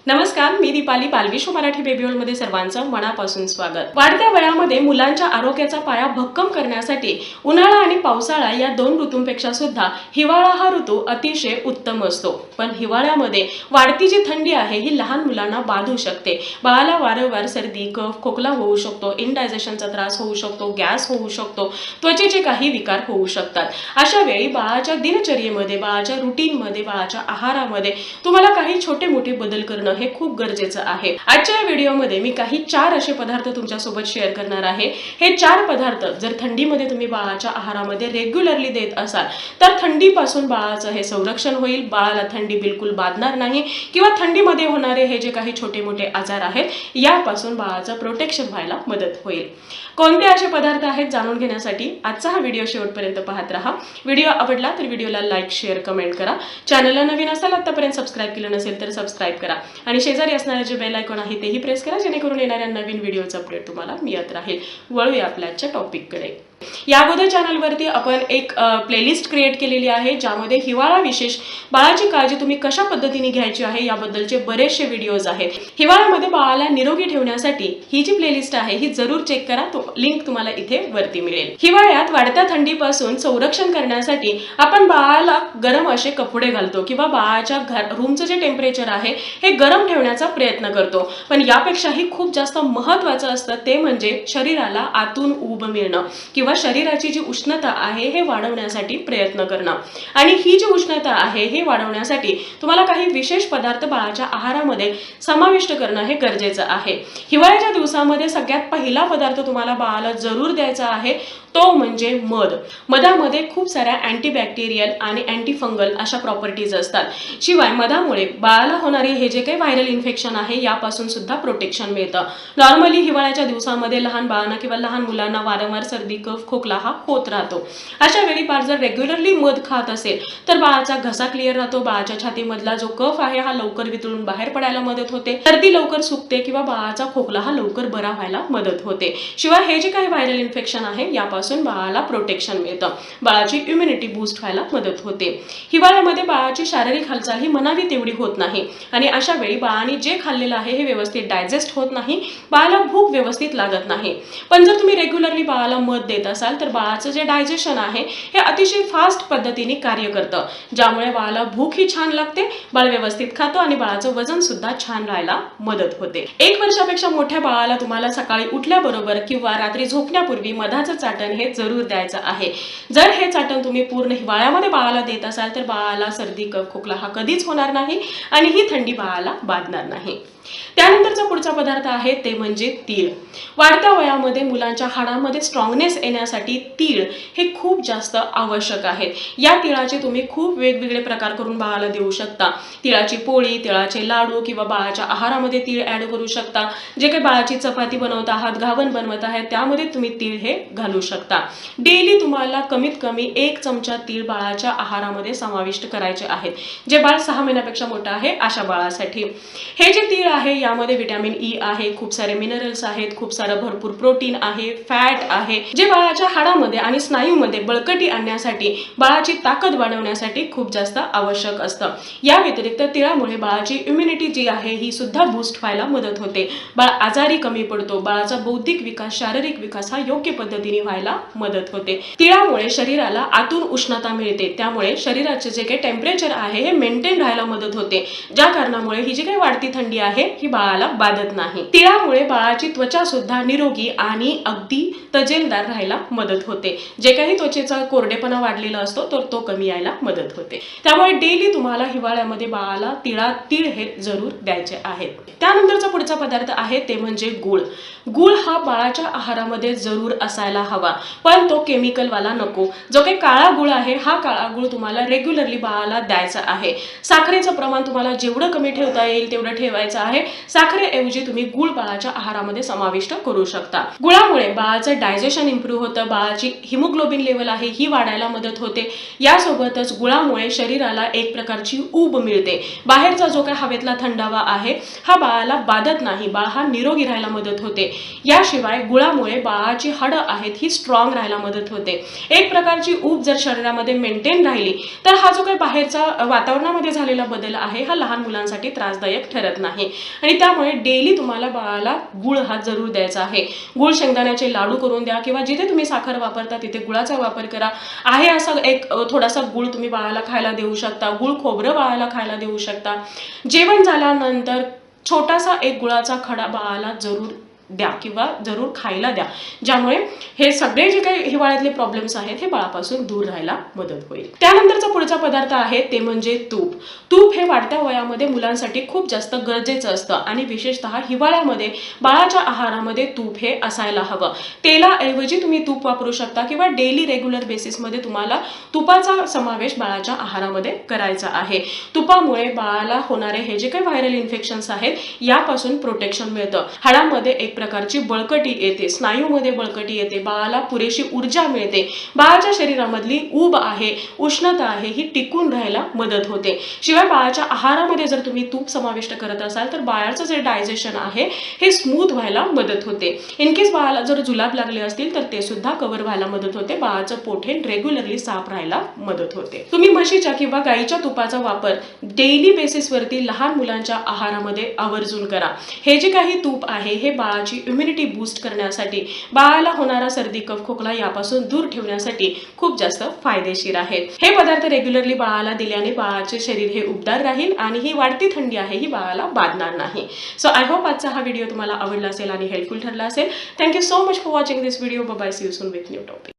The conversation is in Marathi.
नमस्कार, मी दीपाली. बालविश्व मराठी बेबी वर्ल्ड मध्ये सर्वांचं मनापासून स्वागत. वाढत्या वयामध्ये मुलांच्या आरोग्याचा पाया भक्कम करण्यासाठी उन्हाळा आणि पावसाळा या दोन ऋतूंपेक्षा सुद्धा हिवाळा हा ऋतू अतिशय उत्तम असतो. पण हिवाळ्यामध्ये वाढती जी थंडी आहे ही लहान मुलांना बाधू शकते. बाळाला वारंवार सर्दी, कफ, खोकला होऊ शकतो, इनडायजेशनचा त्रास होऊ शकतो, गॅस होऊ शकतो, त्वचेचे काही विकार होऊ शकतात. अशा वेळी बाळाच्या दिनचर्येमध्ये, बाळाच्या रुटीनमध्ये, बाळाच्या आहारामध्ये तुम्हाला काही छोटे मोठे बदल करणं हे खूप गरजेचं आहे. आजच्या व्हिडिओमध्ये मी काही 4 असे पदार्थ तुमच्यासोबत शेअर करणार आहे. हे 4 पदार्थ जर थंडीमध्ये तुम्ही बाळाच्या आहारामध्ये रेग्युलरली देत असाल तर थंडीपासून बाळाचं हे संरक्षण होईल. बाळाला थंडी बिलकुल बाधणार नाही किंवा थंडीमध्ये होणारे हे जे काही छोटे मोठे आजार आहेत यापासून बाळाचं प्रोटेक्शन व्हायला मदत होईल. कोणते असे पदार्थ आहेत जाणून घेण्यासाठी आजचा हा व्हिडिओ शेवटपर्यंत पाहत राहा. व्हिडिओ आवडला तर व्हिडिओला लाईक, शेअर, कमेंट करा. चॅनलला नवीन असाल आतापर्यंत सबस्क्राईब केलं नसेल तर सबस्क्राईब करा आणि शेजारी असणारे जे बेल आयकॉन आहे तेही प्रेस करा, जेणेकरून येणाऱ्या नवीन व्हिडिओचा अपडेट तुम्हाला मिळत राहील. वळूया आपल्या आजच्या टॉपिककडे. या अगोदर चॅनलवरती आपण एक प्लेलिस्ट क्रिएट केलेली आहे ज्यामध्ये हिवाळा विशेष बाळाची काळजी तुम्ही कशा पद्धतीने घ्यायची आहे याबद्दलचे बरेचसे व्हिडिओज आहेत. हिवाळ्यामध्ये बाळाला निरोगी ठेवण्यासाठी ही जी प्लेलिस्ट आहे ही जरूर चेक करा. लिंक तुम्हाला इथे वरती मिळेल. हिवाळ्यात वाढत्या थंडीपासून संरक्षण करण्यासाठी आपण बाळाला गरम असे कपडे घालतो किंवा बाळाच्या रूमचं जे टेम्परेचर आहे हे गरम ठेवण्याचा प्रयत्न करतो. पण यापेक्षाही खूप जास्त महत्त्वाचं असतं ते म्हणजे शरीराला आतून ऊब मिळणं किंवा शरीराची जी उष्णता आहे हे वाढवण्यासाठी प्रयत्न करणं. आणि ही जी उष्णता आहे हे वाढवण्यासाठी तुम्हाला काही विशेष पदार्थ बाळाच्या आहारामध्ये समाविष्ट करणं हे गरजेचं आहे. हिवाळ्याच्या दिवसामध्ये सगळ्यात पहिला पदार्थ तुम्हाला बाळाला जरूर द्यायचा आहे तो म्हणजे मध. मधामध्ये खूप साऱ्या अँटीबॅक्टेरियल आणि अँटीफंगल अशा प्रॉपर्टीज असतात. शिवाय मधामुळे बाळाला होणारे हे जे काही व्हायरल इन्फेक्शन आहे यापासून सुद्धा प्रोटेक्शन मिळतं. नॉर्मली हिवाळ्याच्या दिवसामध्ये लहान बाळांना किंवा लहान मुलांना वारंवार सर्दी, कफ, खोकला हा होत राहतो. अशा वेळी बाळ जर रेग्युलरली मध खात असेल तर बाळाचा घसा क्लिअर राहतो, बाळाच्या छातीमधला जो कफ आहे हा लवकर वितळून बाहेर पडायला मदत होते, सर्दी लवकर सुकते किंवा बाळाचा खोकला हा लवकर बरा व्हायला मदत होते. शिवाय हे जे काही व्हायरल इन्फेक्शन आहे यापासून बाळाला प्रोटेक्शन मिळतं. बाळाची इम्युनिटी बूस्ट व्हायला मदत होते. हिवाळ्यामध्ये बाळाची शारीरिक हालचाल ही मनावी तेवढी होत नाही आणि अशा वेळी बाळाने जे खाल्लेलं आहे हे व्यवस्थित डायजेस्ट होत नाही, बाळाला भूक व्यवस्थित लागत नाही. पण जर तुम्ही रेग्युलरली बाळाला मध देत असाल तर बाळाचं जे डायजेशन आहे हे अतिशय फास्ट पद्धतीने कार्य करतं, ज्यामुळे बाळाला भूक ही छान लागते, बाळ व्यवस्थित खातो आणि बाळाचं वजन सुद्धा छान राहायला मदत होते. 1 वर्षापेक्षा मोठ्या बाळाला तुम्हाला सकाळी उठल्याबरोबर किंवा रात्री झोपण्यापूर्वी मधाचं चाटण हे जरूर द्यायचं आहे. जर हे चाटण तुम्ही पूर्ण हिवाळ्यामध्ये बाळाला देत असाल तर बाळाला सर्दी, कफ, खोकला हा कधीच होणार नाही आणि ही थंडी बाळाला बाधणार नाही. त्यानंतरचा पुढचा पदार्थ आहे ते म्हणजे तीळ. वाढत्या वयामध्ये मुलांच्या हाडांमध्ये स्ट्रॉंगनेस येण्यासाठी तीळ हे खूप जास्त आवश्यक आहेत. या तिळाचे तुम्ही खूप वेगवेगळे प्रकार करून बाळाला देऊ शकता. तिळाची पोळी, तिळाचे लाडू किंवा बाळाच्या आहारामध्ये तीळ ऍड करू शकता. जे काही बाळाची चपाती बनवत आहात, घावन बनवत आहात त्यामध्ये तुम्ही तीळ हे घालू शकता. डेली तुम्हाला कमीत कमी 1 चमचा तीळ बाळाच्या आहारामध्ये समाविष्ट करायचे आहेत, जे बाळ 6 महिन्यापेक्षा मोठं आहे अशा बाळासाठी. हे जे तीळ आहे यामध्ये व्हिटॅमिन ई आहे, खूप सारे मिनरल्स आहेत, खूप सारं भरपूर प्रोटीन आहे, फॅट आहे, जे बाळाच्या हाडामध्ये आणि स्नायूमध्ये बळकटी आणण्यासाठी, बाळाची ताकद वाढवण्यासाठी खूप जास्त आवश्यक असतं. या व्यतिरिक्त तिळामुळे बाळाची इम्युनिटी जी आहे ही सुद्धा बूस्ट व्हायला मदत होते. बाळ आजारी कमी पडतो, बाळाचा बौद्धिक विकास, शारीरिक विकास हा योग्य पद्धतीने व्हायला मदत होते. तिळामुळे शरीराला आतून उष्णता मिळते, त्यामुळे शरीराचे जे काही टेम्परेचर आहे हे मेंटेन राहायला मदत होते, ज्या कारणामुळे ही जी काही वाढती थंडी आहे ही बाळाला बाधत नाही. तिळामुळे बाळाची त्वचा सुद्धा निरोगी आणि अगदी तजेलदार राहायला मदत होते. जे काही त्वचेचा कोरडेपणा वाढलेला असतो तर तो कमी यायला मदत होते. त्यामुळे डेली तुम्हाला हिवाळ्यामध्ये बाळाला तीळ हे जरूर द्यायचे आहेत. त्यानंतरचा पुढचा पदार्थ आहे ते म्हणजे गूळ. गूळ हा बाळाच्या आहारामध्ये जरूर असायला हवा, पण तो केमिकलवाला नको. जो काही काळा गूळ आहे हा काळा गूळ तुम्हाला रेग्युलरली बाळाला द्यायचा आहे. साखरेचं प्रमाण तुम्हाला जेवढं कमी ठेवता येईल तेवढं ठेवायचं आहे. साखरेऐवजी तुम्ही गूळ बाळाच्या आहारामध्ये समाविष्ट करू शकता. गुळामुळे बाळाचं डायजेशन इम्प्रूव्ह होतं, बाळाची हिमोग्लोबिन लेवल आहे ही वाढायला मदत होते. यासोबतच गुळामुळे शरीराला एक प्रकारची ऊब मिळते. बाहेरचा जो काही हवेतला थंडावा आहे हा बाळाला बाधत नाही, बाळ हा निरोगी राहायला मदत होते. याशिवाय गुळामुळे बाळाची हाडं आहेत ही स्ट्रॉंग राहायला मदत होते. एक प्रकारची ऊब जर शरीरामध्ये मेंटेन राहिली तर हा जो काही बाहेरचा वातावरणामध्ये झालेला बदल आहे हा लहान मुलांसाठी त्रासदायक ठरत नाही. आणि त्यामुळे डेली तुम्हाला बाळाला गुळ हा जरूर द्यायचा आहे. गुळ शेंगदाण्याचे लाडू करून द्या किंवा जिथे तुम्ही साखर वापरता तिथे गुळाचा वापर करा. आहे असा एक थोडासा गुळ तुम्ही बाळाला खायला देऊ शकता. गुळ खोबरं बाळाला खायला देऊ शकता. जेवण झाल्यानंतर छोटासा एक गुळाचा खडा बाळाला जरूर द्या किंवा जरूर खायला द्या, ज्यामुळे हे सगळे जे काही हिवाळ्यातले प्रॉब्लेम्स आहेत हे बाळापासून दूर राहायला मदत होईल. त्यानंतरचा पुढचा पदार्थ आहे ते म्हणजे तूप. तूप हे वाढत्या वयामध्ये मुलांसाठी खूप जास्त गरजेचं असतं आणि विशेषतः हिवाळ्यामध्ये बाळाच्या आहारामध्ये तूप हे असायला हवं. तेलाऐवजी तुम्ही तूप वापरू शकता किंवा डेली रेग्युलर बेसिसमध्ये तुम्हाला तुपाचा समावेश बाळाच्या आहारामध्ये करायचा आहे. तुपामुळे बाळाला होणारे हे जे काही व्हायरल इन्फेक्शन्स आहेत यापासून प्रोटेक्शन मिळतं. हाडामध्ये एक प्रकारची बळकटी येते, स्नायूमध्ये बळकटी येते, बाळाला पुरेशी ऊर्जा मिळते, बाळाच्या शरीरामधली ऊब आहे, उष्णता आहे ही टिकून राहायला मदत होते. शिवाय बाळाच्या आहारामध्ये जर तुम्ही तूप समाविष्ट करत असाल तर बाळाचं जे डायजेशन आहे हे स्मूथ व्हायला मदत होते. इन केस बाळाला जर जुलाब लागले असतील तर ते सुद्धा कव्हर व्हायला मदत होते. बाळाचं पोट हे रेग्युलरली साफ राहायला मदत होते. तुम्ही म्हशीच्या किंवा गाईच्या तुपाचा वापर डेली बेसिसवरती लहान मुलांच्या आहारामध्ये आवर्जून करा. हे जे काही तूप आहे हे बाळाची इम्युनिटी बूस्ट करण्यासाठी, बाळाला होणारा सर्दी कफ खोकला यापासून दूर ठेवण्यासाठी खूप जास्त फायदेशीर आहेत. हे पदार्थ रेग्युलरली बाळाला दिल्याने बाळाचे शरीर हे उबदार राहील आणि ही वाढती थंडी आहे ही बाळाला बाधणार नाही. सो आय होप आजचा हा व्हिडिओ तुम्हाला आवडला असेल आणि हेल्पफुल ठरला असेल. Thank you so much for watching this video. Bye bye. See you soon with new topic.